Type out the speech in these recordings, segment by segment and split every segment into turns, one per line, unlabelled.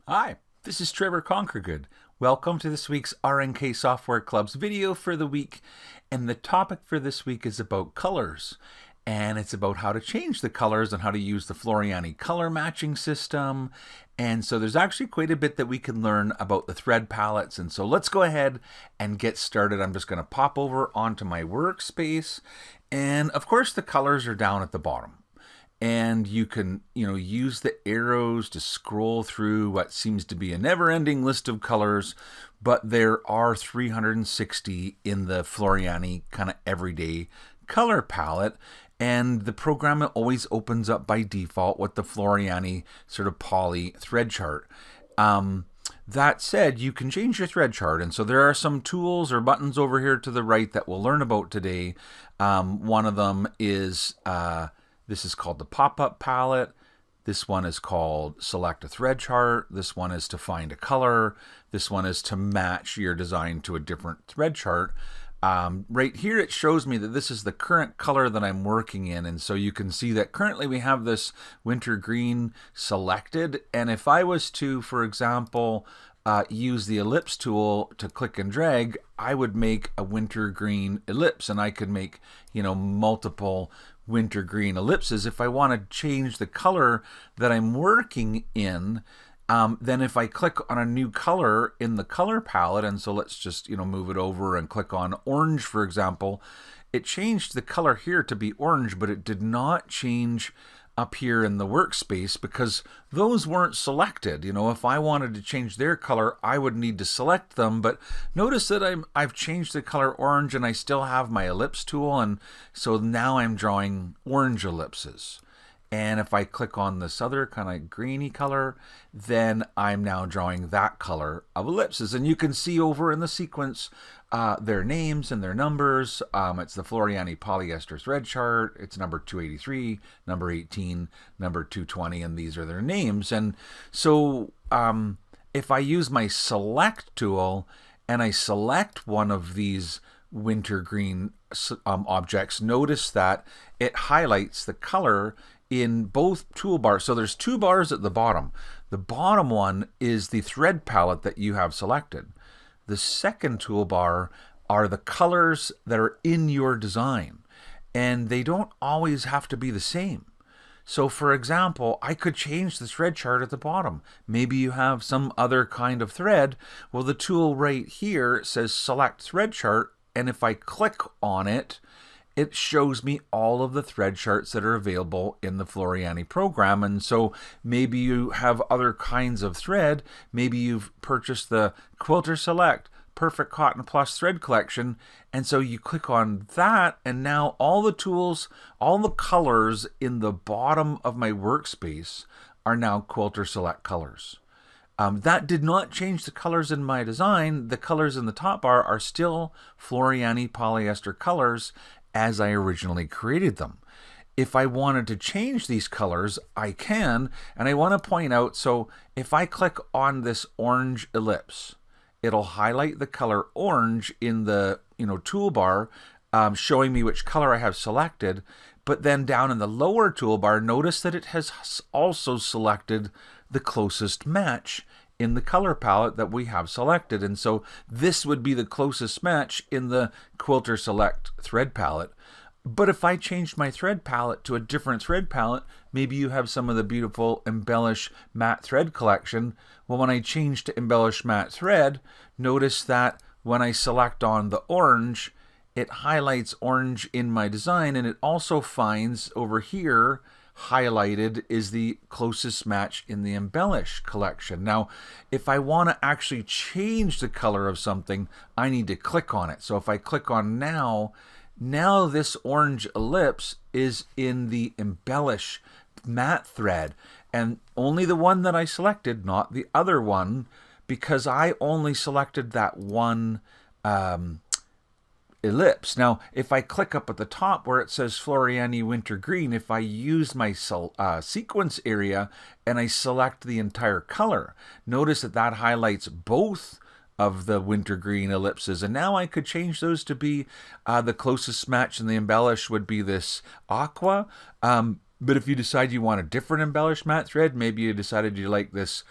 Hi, this is Trevor Conquergood. Welcome to this week's RNK Software Club's video for the week. And the topic for this week is about colors. And it's about how to change the colors and how to use the Floriani color matching system. And so there's actually quite a bit that we can learn about the thread palettes. And so let's go ahead and get started. I'm just going to pop over onto my workspace. And of course, the colors are down at the bottom. And you can, use the arrows to scroll through what seems to be a never-ending list of colors, but there are 360 in the Floriani kind of everyday color palette, and the program always opens up by default with the Floriani sort of poly thread chart. That said, you can change your thread chart, and so there are some tools or buttons over here to the right that we'll learn about today. One of them is this is called the pop-up palette. This one is called select a thread chart. This one is to find a color. This one is to match your design to a different thread chart. Right here it shows me that this is the current color that I'm working in, and so you can see that currently we have this winter green selected, and if I was to, for example, use the ellipse tool to click and drag, I would make a winter green ellipse, and I could make, multiple winter green ellipses. If I want to change the color that I'm working in, then if I click on a new color in the color palette, and so let's just move it over and click on orange, for example, it changed the color here to be orange, but it did not change up here in the workspace because those weren't selected. If I wanted to change their color, I would need to select them, but notice that I've changed the color orange and I still have my ellipse tool, and so now I'm drawing orange ellipses. And if I click on this other kind of greeny color, then I'm now drawing that color of ellipses. And you can see over in the sequence their names and their numbers. It's the Floriani polyester thread chart. It's number 283, number 18, number 220, and these are their names. And so if I use my select tool and I select one of these winter green objects, notice that it highlights the color in both toolbars. So there's two bars at the bottom. The bottom one is the thread palette that you have selected. The second toolbar are the colors that are in your design, and they don't always have to be the same. So for example, I could change the thread chart at the bottom. Maybe you have some other kind of thread. Well, the tool right here says select thread chart, and if I click on it, it shows me all of the thread charts that are available in the Floriani program. And so maybe you have other kinds of thread. Maybe you've purchased the Quilter Select Perfect Cotton Plus Thread Collection. And so you click on that, and now all the tools, all the colors in the bottom of my workspace are now Quilter Select colors. That did not change the colors in my design. The colors in the top bar are still Floriani polyester colors as I originally created them. If I wanted to change these colors, I can, and I want to point out, so if I click on this orange ellipse, it'll highlight the color orange in the toolbar, showing me which color I have selected, but then down in the lower toolbar, notice that it has also selected the closest match in the color palette that we have selected. And so this would be the closest match in the Quilter Select thread palette. But if I changed my thread palette to a different thread palette, maybe you have some of the beautiful Embellish Matte Thread collection. Well, when I change to Embellish Matte Thread, notice that when I select on the orange, it highlights orange in my design, and it also finds over here highlighted is the closest match in the Embellish collection. Now, if I want to actually change the color of something, I need to click on it. So if I click on now this orange ellipse is in the Embellish Matte Thread, and only the one that I selected, not the other one, because I only selected that one ellipse. Now, if I click up at the top where it says Floriani Winter Green, if I use my sequence area and I select the entire color, notice that that highlights both of the winter green ellipses, and now I could change those to be the closest match in the Embellish would be this aqua. But if you decide you want a different Embellish Matte Thread, maybe you decided you like this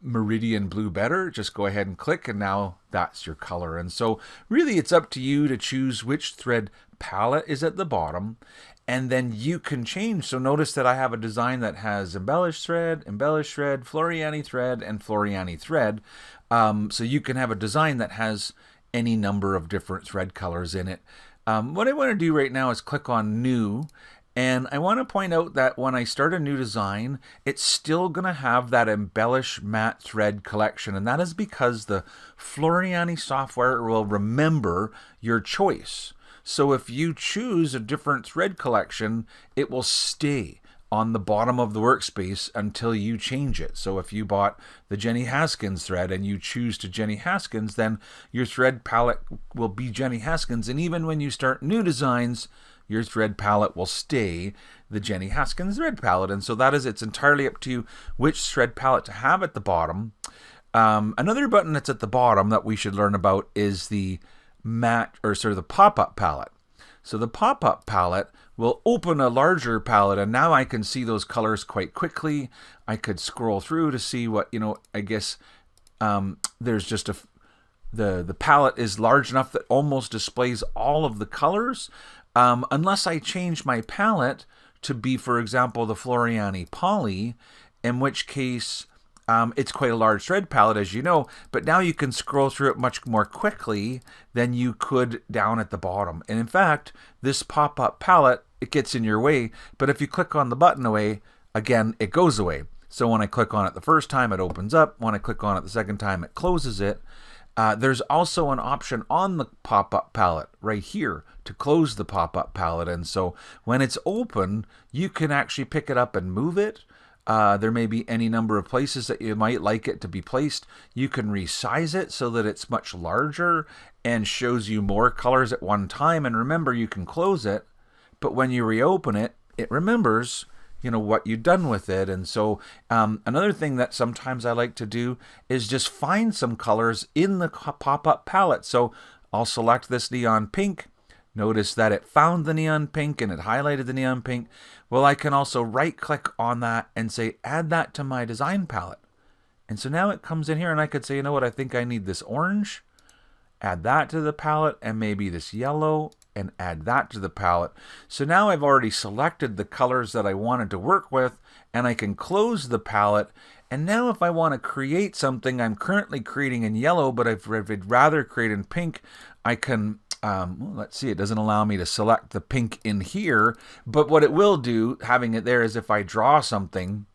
meridian blue better, just go ahead and click, and now that's your color. And so really it's up to you to choose which thread palette is at the bottom, and then you can change. So notice that I have a design that has embellished thread, Floriani thread, and Floriani thread. So you can have a design that has any number of different thread colors in it. What I want to do right now is click on New, and I want to point out that when I start a new design, it's still going to have that embellish matte thread collection, and that is because the Floriani software will remember your choice. So if you choose a different thread collection, it will stay on the bottom of the workspace until you change it. So if you bought the Jenny Haskins thread and you choose to Jenny Haskins, then your thread palette will be Jenny Haskins. And even when you start new designs, your thread palette will stay the Jenny Haskins thread palette. And so it's entirely up to you which thread palette to have at the bottom. Another button that's at the bottom that we should learn about is the the pop-up palette. So the pop-up palette will open a larger palette, and now I can see those colors quite quickly. I could scroll through to see what, I guess there's just the palette is large enough that almost displays all of the colors, unless I change my palette to be, for example, the Floriani Poly, in which case it's quite a large thread palette, as you know, but now you can scroll through it much more quickly than you could down at the bottom. And in fact, this pop-up palette, it gets in your way, but if you click on the button away, again, it goes away. So when I click on it the first time, it opens up. When I click on it the second time, it closes it. There's also an option on the pop-up palette right here to close the pop-up palette. And so when it's open, you can actually pick it up and move it. There may be any number of places that you might like it to be placed. You can resize it so that it's much larger and shows you more colors at one time. And remember, you can close it, but when you reopen it, it remembers what you've done with it. And so another thing that sometimes I like to do is just find some colors in the pop-up palette. So I'll select this neon pink. Notice that it found the neon pink and it highlighted the neon pink. Well, I can also right click on that and say, add that to my design palette. And so now it comes in here, and I could say, I think I need this orange. Add that to the palette, and maybe this yellow, and add that to the palette. So now I've already selected the colors that I wanted to work with, and I can close the palette. And now if I want to create something, I'm currently creating in yellow, but I'd rather create in pink, I can let's see, it doesn't allow me to select the pink in here, but what it will do, having it there, is if I draw something,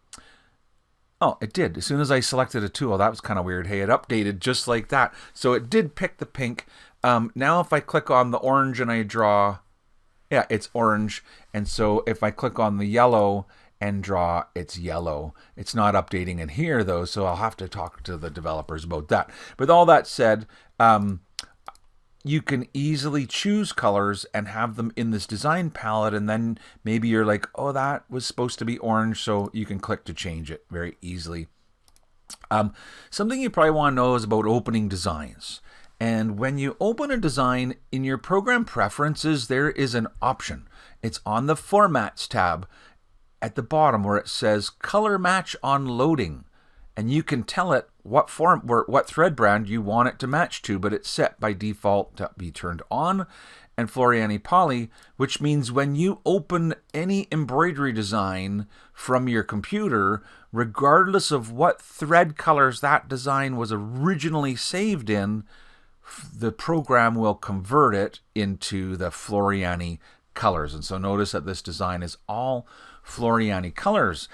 oh, it did. As soon as I selected a tool, that was kind of weird. Hey, it updated just like that. So it did pick the pink. Now if I click on the orange and I draw, yeah, it's orange. And so if I click on the yellow and draw, it's yellow. It's not updating in here though, so I'll have to talk to the developers about that. With all that said, you can easily choose colors and have them in this design palette, and then maybe you're like, oh, that was supposed to be orange, so you can click to change it very easily. Something you probably want to know is about opening designs. And when you open a design, in your program preferences, there is an option. It's on the Formats tab at the bottom where it says Color Match on Loading. And you can tell it what thread brand you want it to match to, but it's set by default to be turned on. And Floriani Poly, which means when you open any embroidery design from your computer, regardless of what thread colors that design was originally saved in, the program will convert it into the Floriani colors. And so notice that this design is all Floriani colors.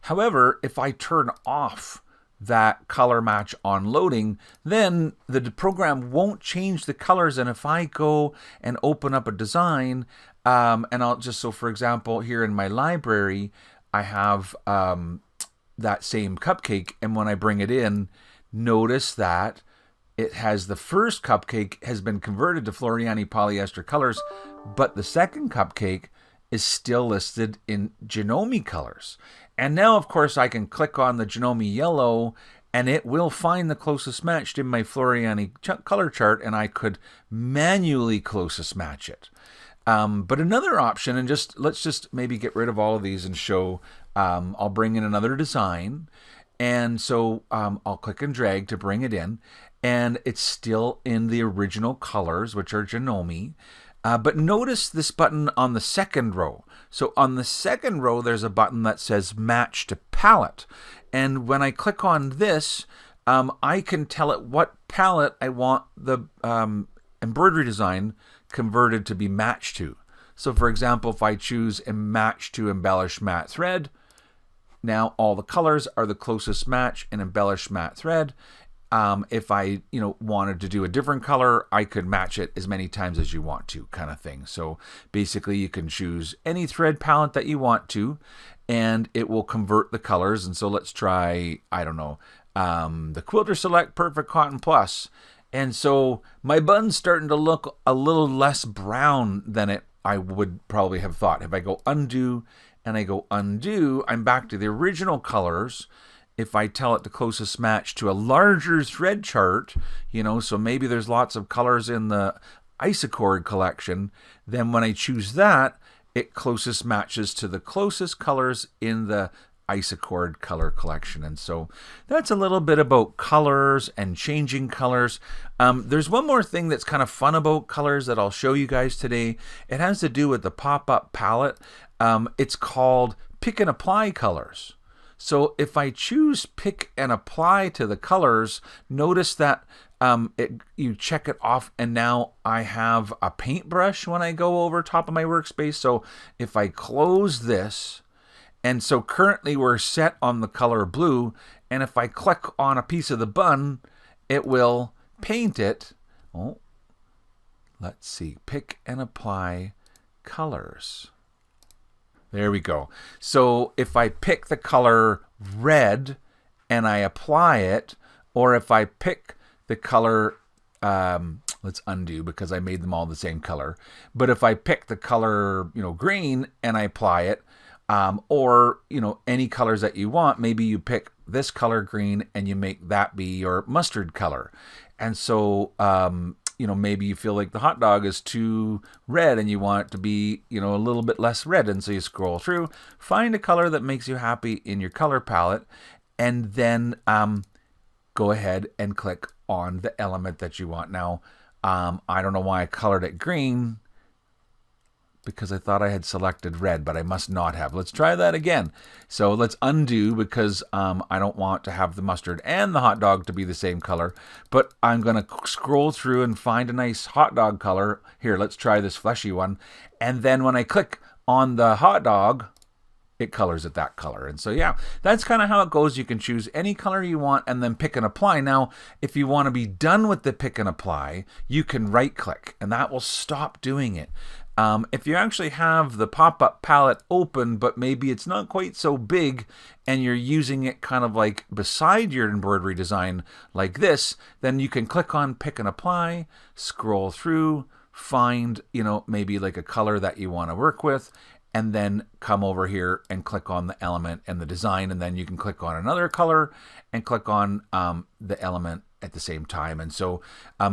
However, if I turn off that color match on loading, then the program won't change the colors. And if I go and open up a design, and I'll just, so for example, here in my library, I have that same cupcake. And when I bring it in, notice that it has the first cupcake has been converted to Floriani polyester colors, but the second cupcake is still listed in Janome colors. And now, of course, I can click on the Janome yellow and it will find the closest matched in my Floriani color chart, and I could manually closest match it. But another option, and let's just maybe get rid of all of these and show, I'll bring in another design. And so I'll click and drag to bring it in, and it's still in the original colors, which are Janome. But notice this button on the second row. So on the second row, there's a button that says Match to Palette. And when I click on this, I can tell it what palette I want the embroidery design converted to be matched to. So for example, if I choose a match to embellish matte thread, now all the colors are the closest match in embellish matte thread. If I, wanted to do a different color, I could match it as many times as you want to, kind of thing. So basically you can choose any thread palette that you want to, and it will convert the colors. And so let's try, I don't know, the Quilter Select Perfect Cotton Plus. And so my bun's starting to look a little less brown than I would probably have thought. If I go undo and I go undo, I'm back to the original colors. If I tell it the closest match to a larger thread chart, so maybe there's lots of colors in the Isocord collection, then when I choose that, it closest matches to the closest colors in the Isocord color collection. And so that's a little bit about colors and changing colors. There's one more thing that's kind of fun about colors that I'll show you guys today. It has to do with the pop-up palette. It's called Pick and Apply Colors. So if I choose Pick and Apply to the colors, notice that you check it off, and now I have a paintbrush when I go over top of my workspace. So if I close this, and so currently we're set on the color blue, and if I click on a piece of the bun, it will paint it. Oh, let's see, Pick and Apply Colors. There we go. So if I pick the color red and I apply it, or if I pick the color, let's undo because I made them all the same color. But if I pick the color, green and I apply it, or, any colors that you want, maybe you pick this color green and you make that be your mustard color. And so, maybe you feel like the hot dog is too red and you want it to be, a little bit less red. And so you scroll through, find a color that makes you happy in your color palette, and then go ahead and click on the element that you want. Now, I don't know why I colored it green, because I thought I had selected red, but I must not have. Let's try that again. So let's undo, because I don't want to have the mustard and the hot dog to be the same color, but I'm going to scroll through and find a nice hot dog color. Here, let's try this fleshy one. And then when I click on the hot dog, it colors it that color. And so, yeah, that's kind of how it goes. You can choose any color you want and then pick and apply. Now, if you want to be done with the pick and apply, you can right click, and that will stop doing it. If you actually have the pop-up palette open, but maybe it's not quite so big and you're using it kind of like beside your embroidery design like this, then you can click on Pick and Apply, scroll through, find, maybe like a color that you want to work with, and then come over here and click on the element and the design, and then you can click on another color and click on the element at the same time. And so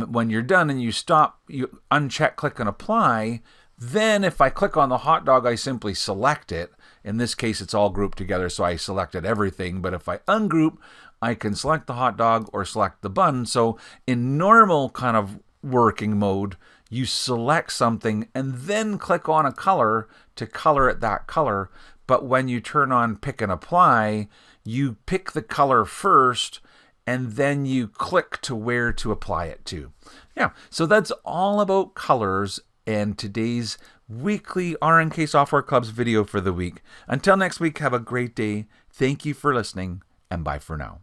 when you're done and you stop, you uncheck Click and Apply. Then if I click on the hot dog, I simply select it. In this case, it's all grouped together, so I selected everything. But if I ungroup, I can select the hot dog or select the bun. So in normal kind of working mode, you select something and then click on a color to color it that color. But when you turn on Pick and Apply, you pick the color first and then you click to where to apply it to. Yeah, so that's all about colors and today's weekly RNK Software Club's video for the week. Until next week, have a great day. Thank you for listening, and bye for now.